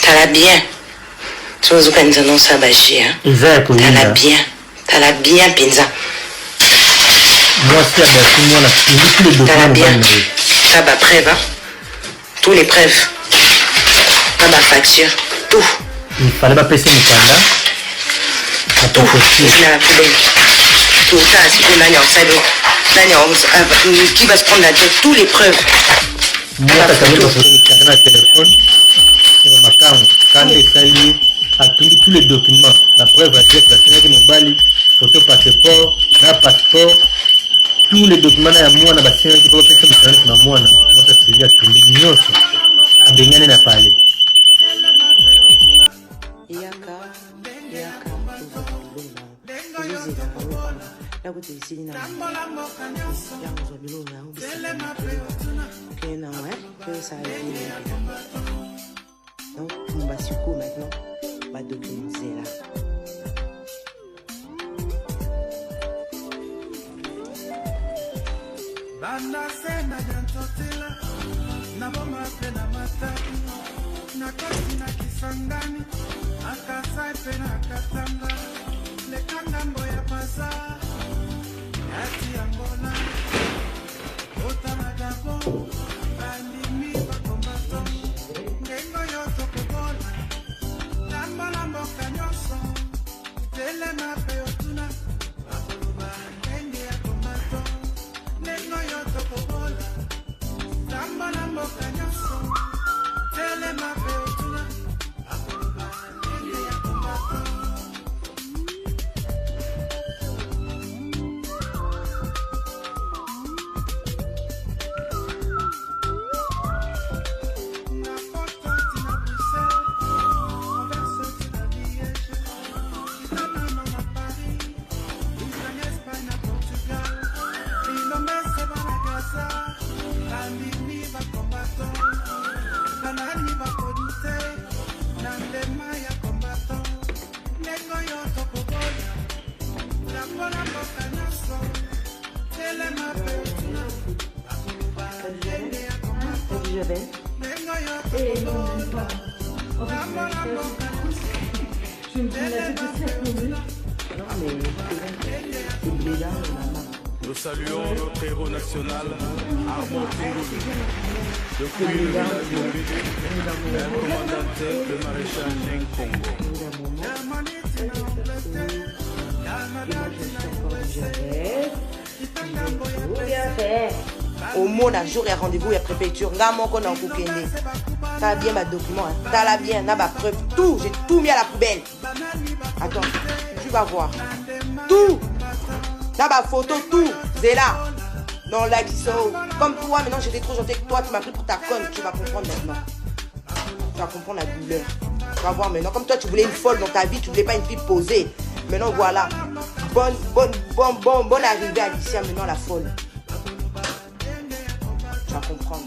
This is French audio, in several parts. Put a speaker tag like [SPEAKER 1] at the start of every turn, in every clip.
[SPEAKER 1] T'as bien. Tu nous as non ça bagie. T'as bien. T'as bien pinza.
[SPEAKER 2] Moi c'est tous les
[SPEAKER 1] documents. T'as bien. T'as ma preuve. Tous les preuves. T'as ma facture. Tout.
[SPEAKER 2] Il fallait pas passer mon candidat.
[SPEAKER 1] Tout. C'est dans la poubelle. Tout ça, c'est que qui va se prendre la tête. Tous les preuves.
[SPEAKER 2] Moi, t'as un téléphone. Sur ma carte. Quand il s'allie à tous les documents. La preuve va dire que la signature mobile, photo passeport, la passeport. Tous les documents à moi, na bassin qui peut passer mon candidat na moi. Moi, ça c'est à tout le monde. À Bengane n'a pas allé.
[SPEAKER 1] Donc, on va sur quoi maintenant? On va documenter là.
[SPEAKER 3] Nous saluons notre héros national, Armand Tengoulou. Depuis le village de le commandanteur, le maréchal Neng Congo.
[SPEAKER 1] Au mot d'un jour, il y a rendez-vous, il y a préfecture. T'as bien ma document, t'as la bien, t'as ma preuve, tout, j'ai tout mis à la poubelle. Attends, tu vas voir. Tout, t'as ma photo, tout, c'est là. Non, là, qui sont. Comme toi, maintenant j'étais trop gentille avec toi, tu m'as pris pour ta conne, tu vas comprendre maintenant. Tu vas comprendre la douleur. Tu vas voir maintenant. Comme toi, tu voulais une folle dans ta vie, tu voulais pas une fille posée. Maintenant, voilà. Bonne arrivée à Alicia, maintenant la folle. Tu vas comprendre.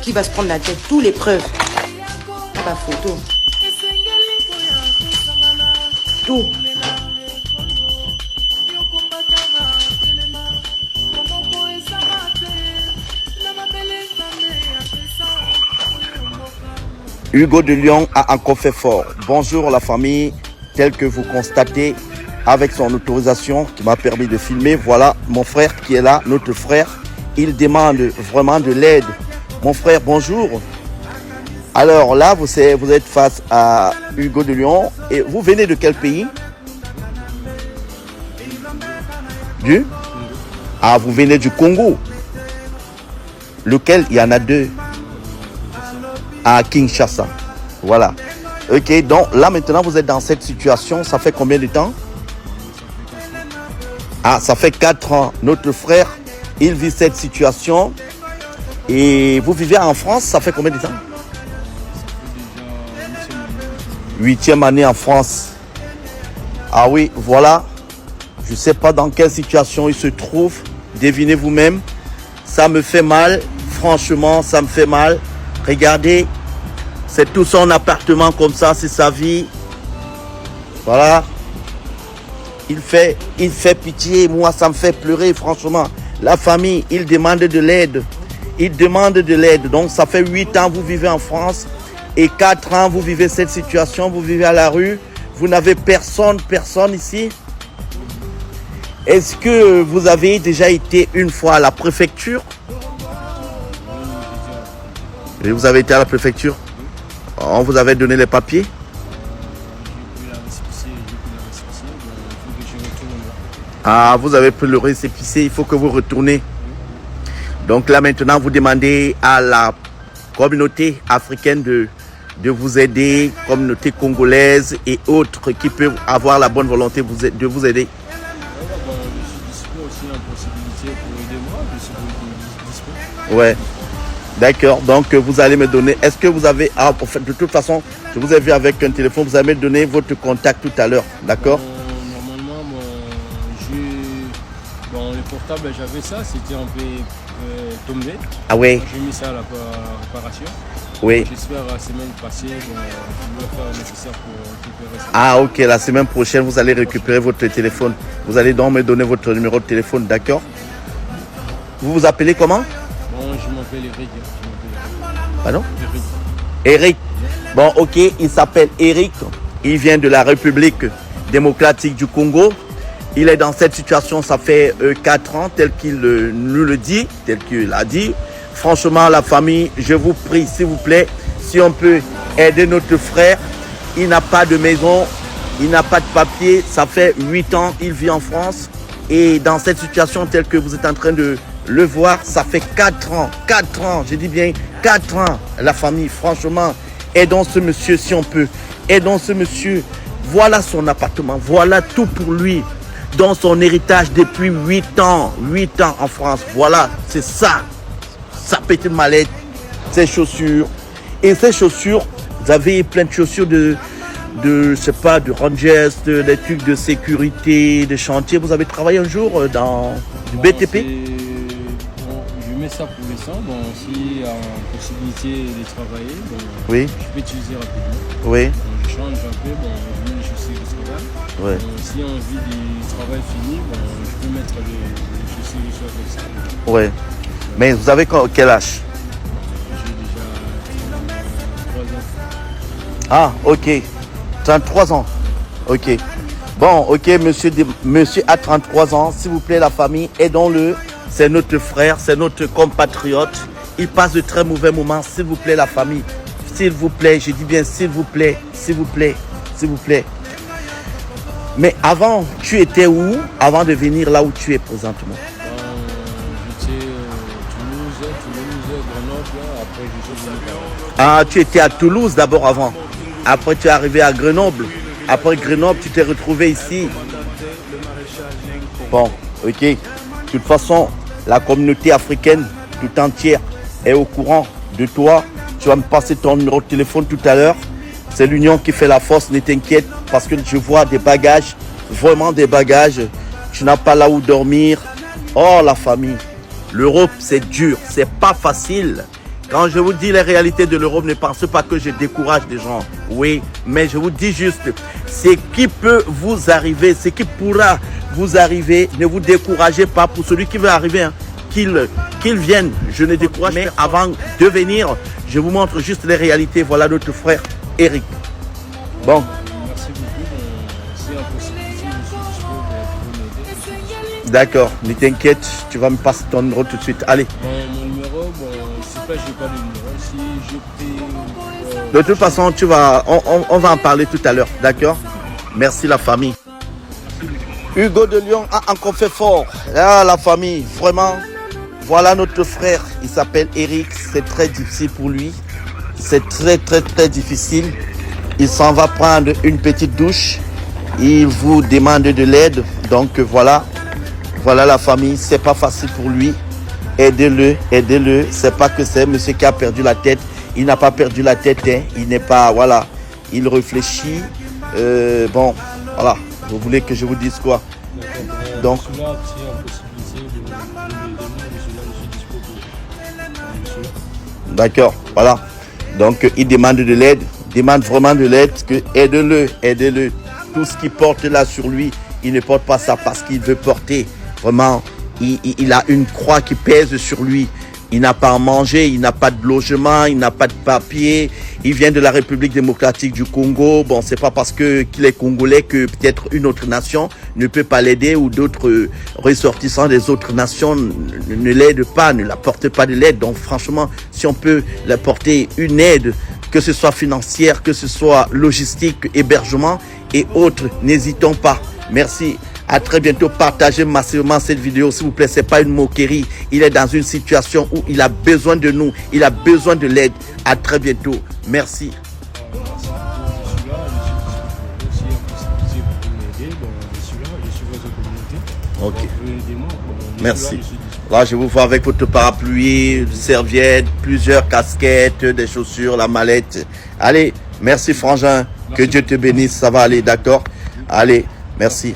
[SPEAKER 1] Qui va se prendre la tête? Tous les preuves. Ta photo. Tout.
[SPEAKER 4] Hugo de Lyon a encore fait fort. Bonjour la famille, tel que vous constatez, avec son autorisation qui m'a permis de filmer. Voilà mon frère qui est là, notre frère. Il demande vraiment de l'aide. Mon frère, bonjour. Alors là, vous êtes face à Hugo de Lyon. Et vous venez de quel pays? Ah, vous venez du Congo. Lequel? Il y en a deux. À Kinshasa. Voilà. Ok, donc là maintenant vous êtes dans cette situation. Ça fait combien de temps? Ah, ça fait 4 ans. Notre frère, il vit cette situation. Et vous vivez en France, ça fait combien de temps? 8e année en France. Ah oui, voilà. Je ne sais pas dans quelle situation il se trouve. Devinez vous-même. Ça me fait mal. Franchement, ça me fait mal. Regardez, c'est tout son appartement comme ça, c'est sa vie. Voilà. Il fait pitié, moi ça me fait pleurer franchement. La famille, il demande de l'aide. Il demande de l'aide. Donc ça fait 8 ans que vous vivez en France. Et 4 ans, vous vivez cette situation, vous vivez à la rue, vous n'avez personne ici. Est-ce que vous avez déjà été une fois à la préfecture? Et vous avez été à la préfecture? On vous avait donné les papiers? Ah, vous avez pris le récépissé, il faut que vous retournez. Donc là maintenant, vous demandez à la communauté africaine de vous aider, communauté congolaise et autres qui peuvent avoir la bonne volonté de vous aider. Ouais, d'accord. Donc vous allez me donner. Est-ce que vous avez. Ah, en fait, de toute façon, je vous ai vu avec un téléphone. Vous allez me donner votre contact tout à l'heure. D'accord?
[SPEAKER 5] Normalement, le portable, j'avais ça. C'était un peu tombé.
[SPEAKER 4] Ah oui.
[SPEAKER 5] J'ai mis ça à la réparation.
[SPEAKER 4] Oui.
[SPEAKER 5] J'espère la semaine passée, je vais faire le nécessaire pour récupérer ça.
[SPEAKER 4] Ah ok, la semaine prochaine, vous allez récupérer votre téléphone. Vous allez donc me donner votre numéro de téléphone, d'accord? Vous vous appelez comment?
[SPEAKER 5] Bon, je m'appelle Eric.
[SPEAKER 4] Pardon? Eric. Bon, ok, il s'appelle Eric. Il vient de la République démocratique du Congo. Il est dans cette situation, ça fait 4 ans, tel qu'il nous le dit, tel qu'il a dit. Franchement, la famille, je vous prie, s'il vous plaît, si on peut aider notre frère. Il n'a pas de maison, il n'a pas de papier. Ça fait 8 ans, il vit en France. Et dans cette situation telle que vous êtes en train de le voir, ça fait 4 ans, je dis bien 4 ans, la famille, franchement, aidons ce monsieur si on peut. Aidons ce monsieur. Voilà son appartement, voilà tout pour lui. Dans son héritage depuis 8 ans en France. Voilà, c'est ça. Sa petite mallette, ses chaussures. Et ces chaussures, vous avez plein de chaussures de je sais pas, de rangers, des trucs de sécurité, de chantier. Vous avez travaillé un jour dans du BTP?
[SPEAKER 5] Je mets ça pour l'instant. Bon, s'il y a une possibilité de travailler,
[SPEAKER 4] oui.
[SPEAKER 5] Je peux utiliser rapidement.
[SPEAKER 4] Oui.
[SPEAKER 5] Bon, je change un peu, je mets les chaussures de travail.
[SPEAKER 4] Ouais.
[SPEAKER 5] Si on envie du travail fini, je peux mettre les chaussures de soir comme ça.
[SPEAKER 4] Ouais. Mais vous avez quel âge?
[SPEAKER 5] J'ai déjà 3 ans.
[SPEAKER 4] Ah, ok. 33 ans. Ok. Bon, ok, monsieur a 33 ans. S'il vous plaît, la famille, aidons-le. C'est notre frère, c'est notre compatriote. Il passe de très mauvais moments. S'il vous plaît, la famille. S'il vous plaît, je dis bien s'il vous plaît, s'il vous plaît, s'il vous plaît. Mais avant, tu étais où? Avant de venir là où tu es présentement?
[SPEAKER 5] J'étais Toulouse, Grenoble, après je suis venu.
[SPEAKER 4] Ah, tu étais à Toulouse d'abord avant. Après, tu es arrivé à Grenoble. Après Grenoble, tu t'es retrouvé ici. Bon, ok. De toute façon, la communauté africaine tout entière est au courant de toi. Tu vas me passer ton numéro de téléphone tout à l'heure. C'est l'union qui fait la force, ne t'inquiète, parce que je vois des bagages, vraiment des bagages. Tu n'as pas là où dormir. Oh, la famille. L'Europe, c'est dur, c'est pas facile. Quand je vous dis les réalités de l'Europe, ne pensez pas que je décourage des gens. Oui, mais je vous dis juste, ce qui peut vous arriver, ce qui pourra vous arriver, ne vous découragez pas. Pour celui qui veut arriver, hein, qu'il vienne. Je ne décourage pas. Mais avant de venir, je vous montre juste les réalités. Voilà notre frère Eric. Bon.
[SPEAKER 5] Merci beaucoup. C'est la possibilité, je suis disponible pour m'aider.
[SPEAKER 4] D'accord, ne t'inquiète, tu vas me passer ton numéro tout de suite. Allez.
[SPEAKER 5] Mon numéro, c'est pas, je n'ai pas de numéro. Si je peux.
[SPEAKER 4] De toute façon, on va en parler tout à l'heure, d'accord? Merci la famille. Hugo de Lyon a encore fait fort. Ah, la famille, vraiment. Voilà notre frère, il s'appelle Eric. C'est très difficile pour lui. C'est très difficile. Il s'en va prendre une petite douche. Il vous demande de l'aide. Donc voilà. Voilà la famille. C'est pas facile pour lui. Aidez-le. C'est pas que c'est monsieur qui a perdu la tête. Il n'a pas perdu la tête. Hein. Il n'est pas. Voilà. Il réfléchit. Bon. Voilà. Vous voulez que je vous dise quoi? Donc. D'accord. Voilà. Donc il demande de l'aide. Demande vraiment de l'aide. Aidez-le. Tout ce qu'il porte là sur lui, il ne porte pas ça parce qu'il veut porter. Vraiment, il a une croix qui pèse sur lui. Il n'a pas à manger, il n'a pas de logement, il n'a pas de papier. Il vient de la République démocratique du Congo. Bon, c'est pas parce qu'il est congolais que peut-être une autre nation ne peut pas l'aider ou d'autres ressortissants des autres nations ne l'aident pas, ne l'apportent pas de l'aide. Donc franchement, si on peut l'apporter une aide, que ce soit financière, que ce soit logistique, hébergement et autres, n'hésitons pas. Merci. À très bientôt. Partagez massivement cette vidéo, s'il vous plaît. C'est pas une moquerie. Il est dans une situation où il a besoin de nous. Il a besoin de l'aide. À très bientôt. Merci. Ok. Merci. Là, je vous vois avec votre parapluie, serviette, plusieurs casquettes, des chaussures, la mallette. Allez, merci Frangin. Que Dieu te bénisse. Ça va aller, d'accord? Allez, merci.